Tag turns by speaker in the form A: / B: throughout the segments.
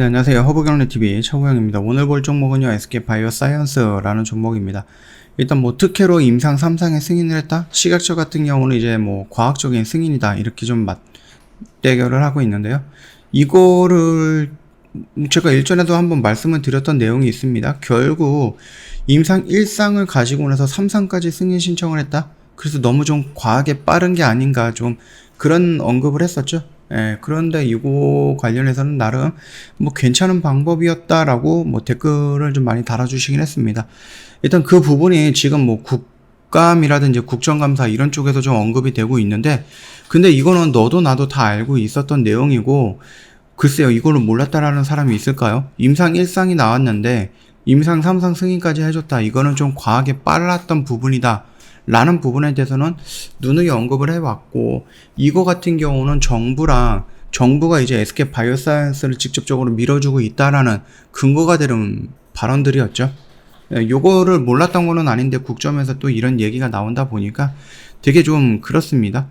A: 네, 안녕하세요. 허브경제TV 최호영입니다. 오늘 볼 종목은요, SK바이오사이언스라는 종목입니다. 일단 뭐 특혜로 임상 3상의 승인을 했다? 시각처 같은 경우는 이제 뭐 과학적인 승인이다. 이렇게 좀 맞대결을 하고 있는데요. 이거를 제가 일전에도 한번 말씀을 드렸던 내용이 있습니다. 결국 임상 1상을 가지고 나서 3상까지 승인 신청을 했다? 그래서 너무 좀 과하게 빠른 게 아닌가 좀 그런 언급을 했었죠. 예, 그런데 이거 관련해서는 나름 뭐 괜찮은 방법이었다라고 뭐 댓글을 좀 많이 달아주시긴 했습니다. 일단 그 부분이 지금 뭐 국감이라든지 국정감사 이런 쪽에서 좀 언급이 되고 있는데, 근데 이거는 너도 나도 다 알고 있었던 내용이고, 글쎄요, 이거를 몰랐다라는 사람이 있을까요? 임상 1상이 나왔는데 임상 3상 승인까지 해줬다. 이거는 좀 과하게 빨랐던 부분이다. 라는 부분에 대해서는 누누이 언급을 해왔고, 이거 같은 경우는 정부가 이제 SK바이오사이언스를 직접적으로 밀어주고 있다라는 근거가 되는 발언들이었죠. 요거를 몰랐던 거는 아닌데 국점에서 또 이런 얘기가 나온다 보니까 되게 좀 그렇습니다.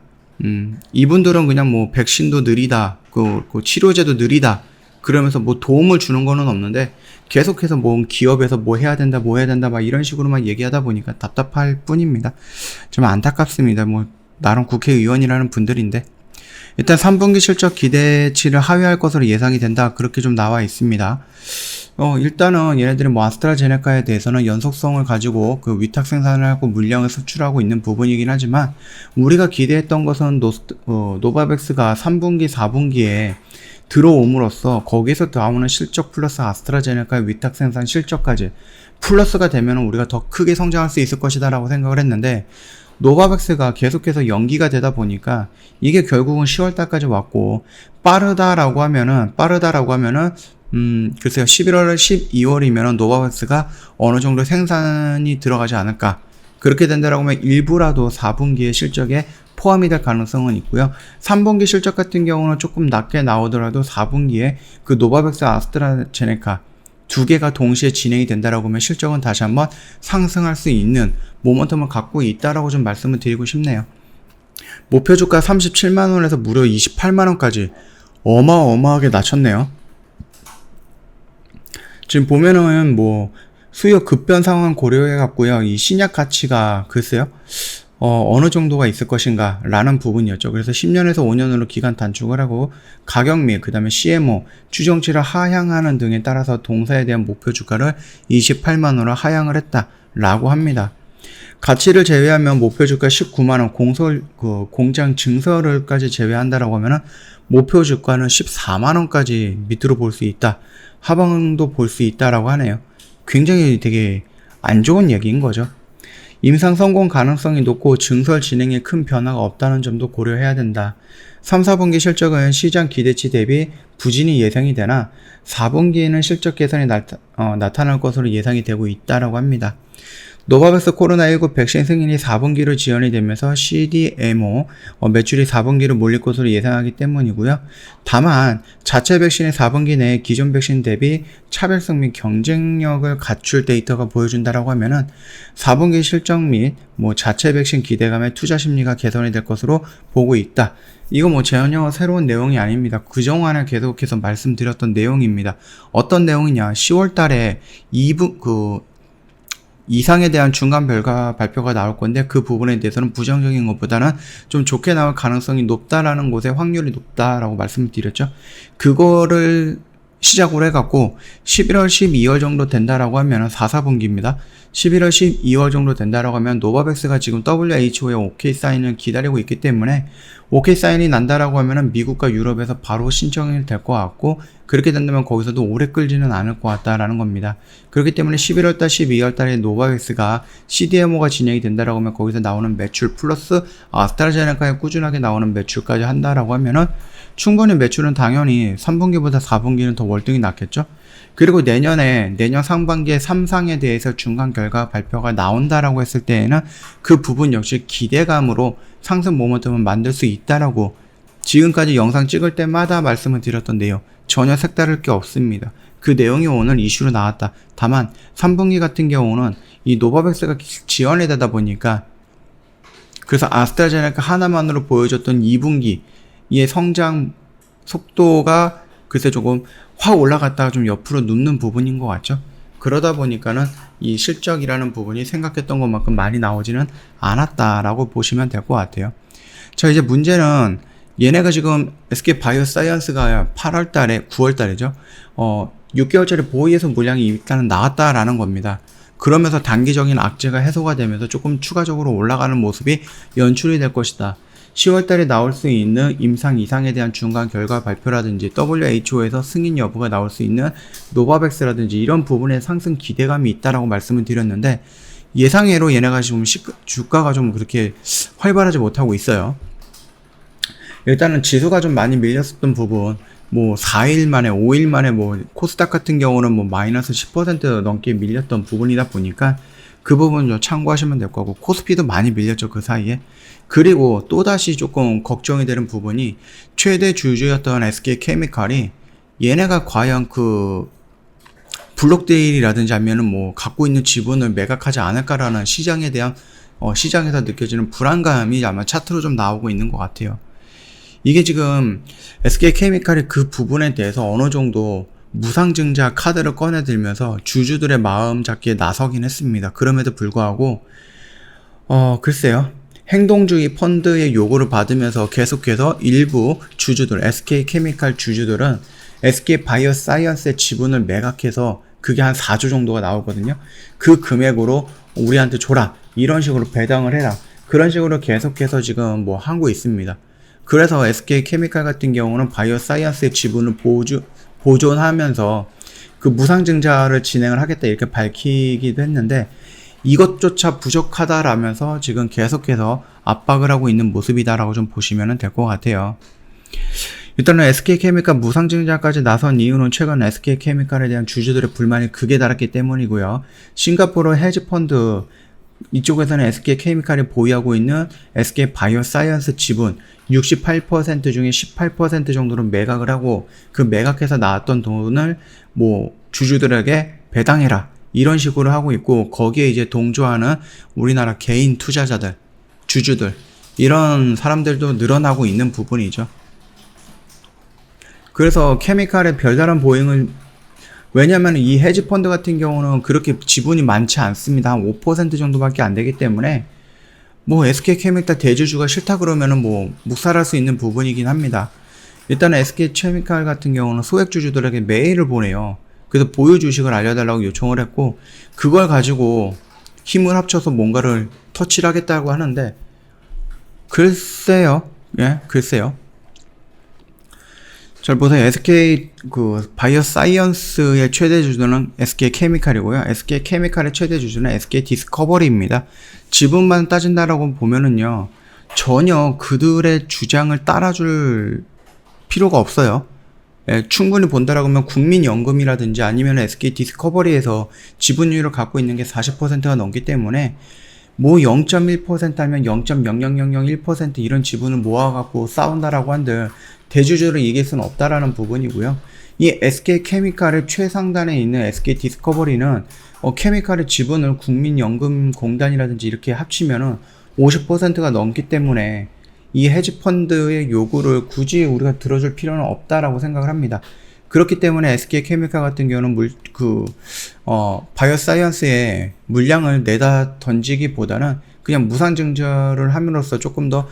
A: 이분들은 그냥 뭐 백신도 느리다, 그 치료제도 느리다, 그러면서 뭐 도움을 주는 거는 없는데 계속해서 뭐 기업에서 뭐 해야 된다 막 이런 식으로만 얘기하다 보니까 답답할 뿐입니다. 좀 안타깝습니다. 뭐 나름 국회의원이라는 분들인데. 일단 3분기 실적 기대치를 하회할 것으로 예상이 된다, 그렇게 좀 나와 있습니다. 일단은 얘네들이 뭐 아스트라제네카에 대해서는 연속성을 가지고 그 위탁 생산을 하고 물량을 수출하고 있는 부분이긴 하지만, 우리가 기대했던 것은 노바백스가 3분기 4분기에 들어옴으로써 거기서 나오는 실적 플러스 아스트라제네카의 위탁 생산 실적까지 플러스가 되면 우리가 더 크게 성장할 수 있을 것이다 라고 생각을 했는데, 노바백스가 계속해서 연기가 되다 보니까 이게 결국은 10월달까지 왔고, 빠르다라고 하면은 글쎄요, 11월 12월이면은 노바백스가 어느 정도 생산이 들어가지 않을까. 그렇게 된다라고 하면 일부라도 4분기의 실적에 포함이 될 가능성은 있고요. 3분기 실적 같은 경우는 조금 낮게 나오더라도 4분기에 그 노바백스 아스트라제네카 두 개가 동시에 진행이 된다라고 하면 실적은 다시 한번 상승할 수 있는 모멘텀을 갖고 있다라고 좀 말씀을 드리고 싶네요. 목표 주가 37만원에서 무려 28만원까지 어마어마하게 낮췄네요. 지금 보면은 뭐 수요 급변 상황 고려해 갖고요, 이 신약 가치가 글쎄요, 어느 정도가 있을 것인가 라는 부분이었죠. 그래서 10년에서 5년으로 기간 단축을 하고 가격 및 그 다음에 CMO 추정치를 하향하는 등에 따라서 동사에 대한 목표 주가를 28만원으로 하향을 했다 라고 합니다. 가치를 제외하면 목표 주가 19만원, 공장 증설을까지 제외한다라고 하면은 목표 주가는 14만원까지 밑으로 볼 수 있다, 하방도 볼 수 있다라고 하네요. 굉장히 되게 안 좋은 얘기인 거죠. 임상 성공 가능성이 높고 증설 진행에 큰 변화가 없다는 점도 고려해야 된다. 3, 4분기 실적은 시장 기대치 대비 부진이 예상이 되나 4분기에는 실적 개선이 나타날 것으로 예상이 되고 있다라고 합니다. 노바백스 코로나19 백신 승인이 4분기로 지연이 되면서 CDMO 매출이 4분기로 몰릴 것으로 예상하기 때문이고요. 다만 자체 백신이 4분기 내에 기존 백신 대비 차별성 및 경쟁력을 갖출 데이터가 보여준다라고 하면은 4분기 실적 및 뭐 자체 백신 기대감에 투자 심리가 개선이 될 것으로 보고 있다. 이거 뭐 전혀 새로운 내용이 아닙니다. 그동안에 계속해서 말씀드렸던 내용입니다. 어떤 내용이냐? 10월 달에 이상에 대한 중간 결과 발표가 나올 건데, 그 부분에 대해서는 부정적인 것보다는 좀 좋게 나올 가능성이 높다라는 곳에 확률이 높다라고 말씀을 드렸죠. 그거를 시작으로 해갖고 11월 12월 정도 된다라고 하면 4, 4분기입니다. 11월 12월 정도 된다라고 하면 노바백스가 지금 WHO의 OK 사인을 기다리고 있기 때문에 OK 사인이 난다라고 하면은 미국과 유럽에서 바로 신청이 될 것 같고, 그렇게 된다면 거기서도 오래 끌지는 않을 것 같다라는 겁니다. 그렇기 때문에 11월달, 12월달에 노바백스가 CDMO가 진행이 된다라고 하면 거기서 나오는 매출 플러스 아스트라제네카에 꾸준하게 나오는 매출까지 한다라고 하면은 충분히 매출은 당연히 3분기보다 4분기는 더 월등히 낮겠죠. 그리고 내년 상반기에 3상에 대해서 중간 결과 발표가 나온다라고 했을 때에는 그 부분 역시 기대감으로 상승 모멘텀을 만들 수 있다라고 지금까지 영상 찍을 때마다 말씀을 드렸던데요. 전혀 색다를 게 없습니다. 그 내용이 오늘 이슈로 나왔다. 다만 3분기 같은 경우는 이 노바백스가 지연이 되다 보니까, 그래서 아스트라제네카 하나만으로 보여줬던 2분기의 성장 속도가 글쎄 조금 확 올라갔다가 좀 옆으로 눕는 부분인 것 같죠. 그러다 보니까는 이 실적이라는 부분이 생각했던 것만큼 많이 나오지는 않았다라고 보시면 될 것 같아요. 자, 이제 문제는 얘네가 지금 SK바이오사이언스가 8월 달에, 9월 달이죠. 6개월짜리 보이에서 물량이 일단은 나왔다라는 겁니다. 그러면서 단기적인 악재가 해소가 되면서 조금 추가적으로 올라가는 모습이 연출이 될 것이다. 10월 달에 나올 수 있는 임상 이상에 대한 중간 결과 발표라든지 WHO에서 승인 여부가 나올 수 있는 노바백스라든지 이런 부분에 상승 기대감이 있다라고 말씀을 드렸는데 예상외로 얘네가 지금 주가가 좀 그렇게 활발하지 못하고 있어요. 일단은 지수가 좀 많이 밀렸었던 부분, 뭐 4일 만에 5일 만에 뭐 코스닥 같은 경우는 뭐 마이너스 10% 넘게 밀렸던 부분이다 보니까 그 부분 좀 참고하시면 될 거고, 코스피도 많이 밀렸죠 그 사이에. 그리고 또다시 조금 걱정이 되는 부분이 최대 주주였던 SK케미칼이 얘네가 과연 그 블록데일이라든지 아니면은 뭐 갖고 있는 지분을 매각하지 않을까라는 시장에 대한 시장에서 느껴지는 불안감이 아마 차트로 좀 나오고 있는 것 같아요. 이게 지금 SK케미칼이 그 부분에 대해서 어느 정도 무상증자 카드를 꺼내들면서 주주들의 마음 잡기에 나서긴 했습니다. 그럼에도 불구하고 글쎄요, 행동주의 펀드의 요구를 받으면서 계속해서 일부 주주들, SK케미칼 주주들은 SK바이오사이언스의 지분을 매각해서 그게 한 4조 정도가 나오거든요. 그 금액으로 우리한테 줘라, 이런 식으로 배당을 해라, 그런 식으로 계속해서 지금 뭐 하고 있습니다. 그래서 SK케미칼 같은 경우는 바이오사이언스의 지분을 보존하면서 그 무상증자를 진행을 하겠다 이렇게 밝히기도 했는데 이것조차 부족하다라면서 지금 계속해서 압박을 하고 있는 모습이다라고 좀 보시면 될 것 같아요. 일단은 SK케미칼 무상증자까지 나선 이유는 최근 SK케미칼에 대한 주주들의 불만이 극에 달했기 때문이고요. 싱가포르 헤지펀드 이쪽에서는 SK케미칼이 보유하고 있는 SK바이오사이언스 지분 68% 중에 18% 정도는 매각을 하고 그 매각해서 나왔던 돈을 뭐 주주들에게 배당해라 이런 식으로 하고 있고, 거기에 이제 동조하는 우리나라 개인 투자자들, 주주들, 이런 사람들도 늘어나고 있는 부분이죠. 그래서 케미칼의 별다른 보행을, 왜냐면 이 헤지펀드 같은 경우는 그렇게 지분이 많지 않습니다. 한 5% 정도밖에 안 되기 때문에 뭐 SK케미칼 대주주가 싫다 그러면은 뭐 묵살할 수 있는 부분이긴 합니다. 일단은 SK케미칼 같은 경우는 소액 주주들에게 메일을 보내요. 그래서 보유 주식을 알려달라고 요청을 했고, 그걸 가지고 힘을 합쳐서 뭔가를 터치를 하겠다고 하는데 글쎄요. 잘 보세요. SK 바이오사이언스의 최대 주주는 SK케미칼이고요. SK케미칼의 최대 주주는 SK디스커버리입니다. 지분만 따진다라고 보면은요, 전혀 그들의 주장을 따라줄 필요가 없어요. 충분히 본다라고 하면 국민연금이라든지 아니면 SK디스커버리에서 지분율을 갖고 있는 게 40%가 넘기 때문에 뭐 0.1% 아니면 0.00001% 이런 지분을 모아갖고 싸운다라고 한들 대주주를 이길 수는 없다라는 부분이고요. 이 SK케미칼의 최상단에 있는 SK디스커버리는 케미칼의 지분을 국민연금공단이라든지 이렇게 합치면은 50%가 넘기 때문에 이 헤지펀드의 요구를 굳이 우리가 들어줄 필요는 없다라고 생각을 합니다. 그렇기 때문에 SK케미칼 같은 경우는 바이오사이언스에 물량을 내다 던지기보다는 그냥 무상증자를 함으로써 조금 더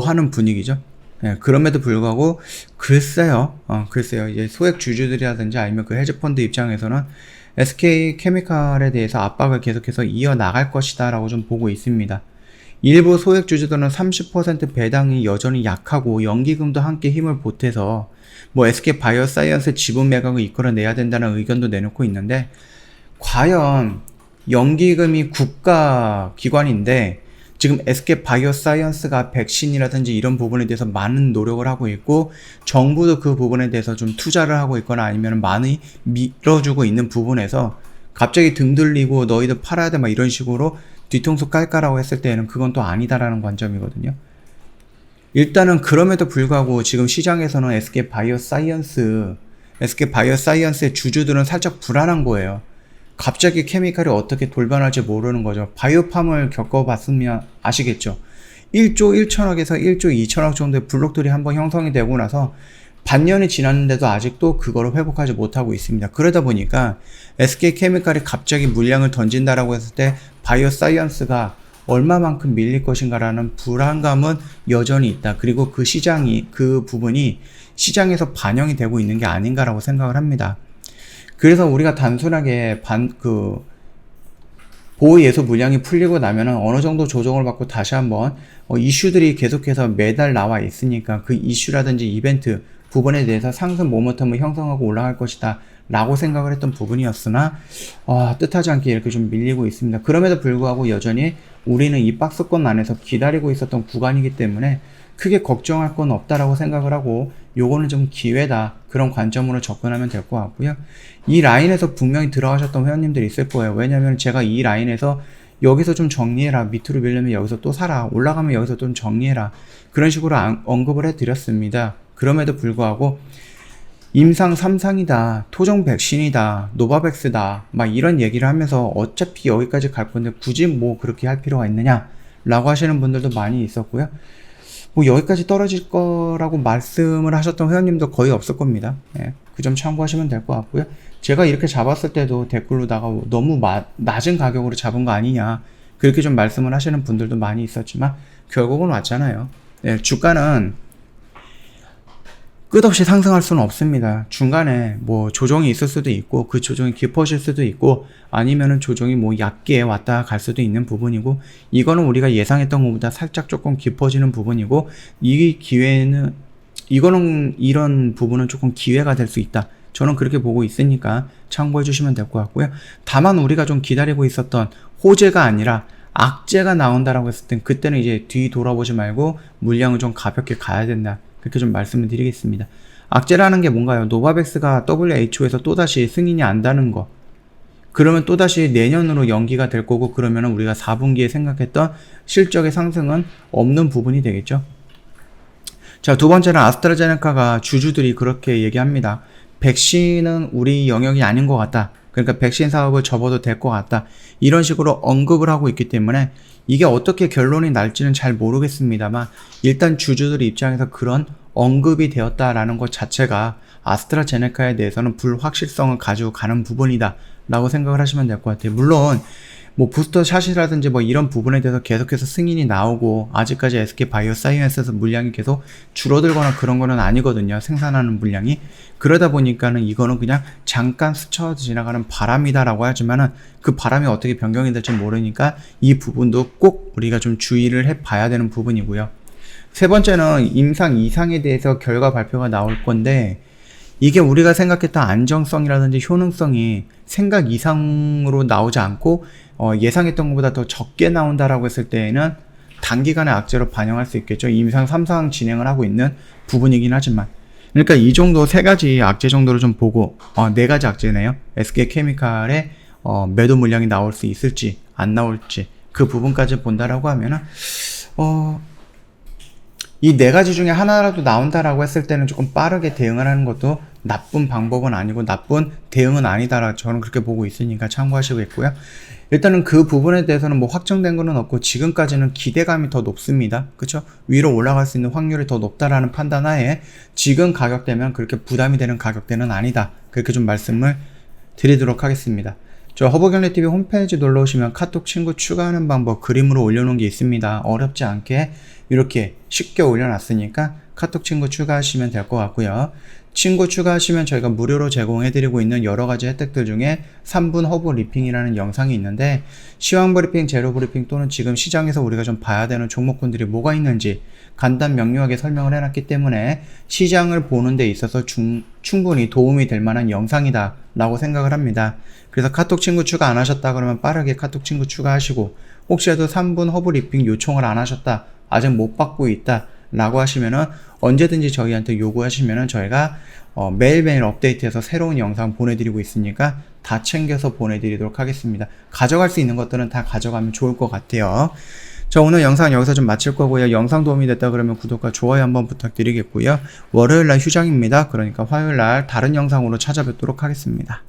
A: 하는 분위기죠. 예, 그럼에도 불구하고 글쎄요, 이제 소액 주주들이라든지 아니면 그 헤지펀드 입장에서는 SK케미칼에 대해서 압박을 계속해서 이어나갈 것이다라고 좀 보고 있습니다. 일부 소액 주주들은 30% 배당이 여전히 약하고 연기금도 함께 힘을 보태서 뭐 SK바이오사이언스 지분 매각을 이끌어내야 된다는 의견도 내놓고 있는데, 과연 연기금이 국가기관인데 지금 SK바이오사이언스가 백신이라든지 이런 부분에 대해서 많은 노력을 하고 있고 정부도 그 부분에 대해서 좀 투자를 하고 있거나 아니면 많이 밀어주고 있는 부분에서 갑자기 등 들리고 너희들 팔아야 돼 막 이런 식으로 뒤통수 깔까라고 했을 때는 그건 또 아니다라는 관점이거든요. 일단은 그럼에도 불구하고 지금 시장에서는 SK바이오사이언스의 주주들은 살짝 불안한 거예요. 갑자기 케미칼이 어떻게 돌변할지 모르는 거죠. 바이오팜을 겪어봤으면 아시겠죠. 1조 1천억에서 1조 2천억 정도의 블록들이 한번 형성이 되고 나서 반년이 지났는데도 아직도 그거를 회복하지 못하고 있습니다. 그러다 보니까 SK케미칼이 갑자기 물량을 던진다라고 했을 때 바이오사이언스가 얼마만큼 밀릴 것인가라는 불안감은 여전히 있다. 그리고 그 부분이 시장에서 반영이 되고 있는 게 아닌가라고 생각을 합니다. 그래서 우리가 단순하게 보호 예소 물량이 풀리고 나면은 어느 정도 조정을 받고 다시 한번 이슈들이 계속해서 매달 나와 있으니까 그 이슈라든지 이벤트 부분에 대해서 상승 모멘텀을 형성하고 올라갈 것이다 라고 생각을 했던 부분이었으나 뜻하지 않게 이렇게 좀 밀리고 있습니다. 그럼에도 불구하고 여전히 우리는 이 박스권 안에서 기다리고 있었던 구간이기 때문에 크게 걱정할 건 없다라고 생각을 하고 요거는 좀 기회다 그런 관점으로 접근하면 될 것 같고요. 이 라인에서 분명히 들어가셨던 회원님들이 있을 거예요. 왜냐면 제가 이 라인에서 여기서 좀 정리해라, 밑으로 밀려면 여기서 또 사라, 올라가면 여기서 좀 정리해라, 그런 식으로 언급을 해드렸습니다. 그럼에도 불구하고 임상 3상이다, 토종 백신이다, 노바백스다 막 이런 얘기를 하면서 어차피 여기까지 갈 건데 굳이 뭐 그렇게 할 필요가 있느냐 라고 하시는 분들도 많이 있었고요. 뭐 여기까지 떨어질 거라고 말씀을 하셨던 회원님도 거의 없을 겁니다. 예, 그 점 참고하시면 될 것 같고요. 제가 이렇게 잡았을 때도 댓글로다가 너무 낮은 가격으로 잡은 거 아니냐 그렇게 좀 말씀을 하시는 분들도 많이 있었지만 결국은 왔잖아요. 예, 주가는 끝없이 상승할 수는 없습니다. 중간에 뭐 조정이 있을 수도 있고 그 조정이 깊어질 수도 있고 아니면은 조정이 뭐 얕게 왔다 갈 수도 있는 부분이고, 이거는 우리가 예상했던 것보다 살짝 조금 깊어지는 부분이고, 이런 부분은 조금 기회가 될 수 있다. 저는 그렇게 보고 있으니까 참고해 주시면 될 것 같고요. 다만 우리가 좀 기다리고 있었던 호재가 아니라 악재가 나온다라고 했을 땐 그때는 이제 뒤 돌아보지 말고 물량을 좀 가볍게 가야 된다. 그렇게 좀 말씀을 드리겠습니다. 악재라는 게 뭔가요? 노바백스가 WHO에서 또다시 승인이 안다는 거. 그러면 또다시 내년으로 연기가 될 거고, 그러면 우리가 4분기에 생각했던 실적의 상승은 없는 부분이 되겠죠. 자, 두 번째는 아스트라제네카가 주주들이 그렇게 얘기합니다. 백신은 우리 영역이 아닌 것 같다. 그러니까 백신 사업을 접어도 될 것 같다. 이런 식으로 언급을 하고 있기 때문에 이게 어떻게 결론이 날지는 잘 모르겠습니다만, 일단 주주들 입장에서 그런 언급이 되었다라는 것 자체가 아스트라제네카에 대해서는 불확실성을 가지고 가는 부분이다 라고 생각을 하시면 될 것 같아요. 물론 뭐 부스터 샷이라든지 뭐 이런 부분에 대해서 계속해서 승인이 나오고 아직까지 SK바이오사이언스에서 물량이 계속 줄어들거나 그런 거는 아니거든요. 생산하는 물량이. 그러다 보니까는 이거는 그냥 잠깐 스쳐 지나가는 바람이다라고 하지만은 그 바람이 어떻게 변경이 될지 모르니까 이 부분도 꼭 우리가 좀 주의를 해 봐야 되는 부분이고요. 세 번째는 임상 2상에 대해서 결과 발표가 나올 건데, 이게 우리가 생각했던 안정성이라든지 효능성이 생각 이상으로 나오지 않고 예상했던 것보다 더 적게 나온다라고 했을 때에는 단기간에 악재로 반영할 수 있겠죠. 임상 3상 진행을 하고 있는 부분이긴 하지만. 그러니까 이 정도 세 가지 악재 정도를 좀 보고, 네 가지 악재네요. SK케미칼의 매도 물량이 나올 수 있을지 안 나올지 그 부분까지 본다라고 하면은 이 네 가지 중에 하나라도 나온다라고 했을 때는 조금 빠르게 대응을 하는 것도 나쁜 방법은 아니고 나쁜 대응은 아니다라 저는 그렇게 보고 있으니까 참고하시겠고요. 일단은 그 부분에 대해서는 뭐 확정된 거는 없고 지금까지는 기대감이 더 높습니다. 그쵸? 위로 올라갈 수 있는 확률이 더 높다라는 판단 하에 지금 가격대면 그렇게 부담이 되는 가격대는 아니다. 그렇게 좀 말씀을 드리도록 하겠습니다. 저 허브경제TV 홈페이지 놀러 오시면 카톡 친구 추가하는 방법 그림으로 올려놓은 게 있습니다. 어렵지 않게 이렇게 쉽게 올려놨으니까 카톡 친구 추가하시면 될 것 같고요. 친구 추가하시면 저희가 무료로 제공해드리고 있는 여러가지 혜택들 중에 3분 허브 리핑이라는 영상이 있는데, 시황 브리핑, 제로 브리핑 또는 지금 시장에서 우리가 좀 봐야 되는 종목군들이 뭐가 있는지 간단 명료하게 설명을 해놨기 때문에 시장을 보는 데 있어서 충분히 도움이 될 만한 영상이다 라고 생각을 합니다. 그래서 카톡 친구 추가 안 하셨다 그러면 빠르게 카톡 친구 추가하시고, 혹시라도 3분 허브 리핑 요청을 안 하셨다, 아직 못 받고 있다 라고 하시면은 언제든지 저희한테 요구하시면은 저희가 매일매일 업데이트해서 새로운 영상 보내드리고 있으니까 다 챙겨서 보내드리도록 하겠습니다. 가져갈 수 있는 것들은 다 가져가면 좋을 것 같아요. 자, 오늘 영상 여기서 좀 마칠 거고요. 영상 도움이 됐다 그러면 구독과 좋아요 한번 부탁드리겠고요. 월요일날 휴장입니다. 그러니까 화요일날 다른 영상으로 찾아뵙도록 하겠습니다.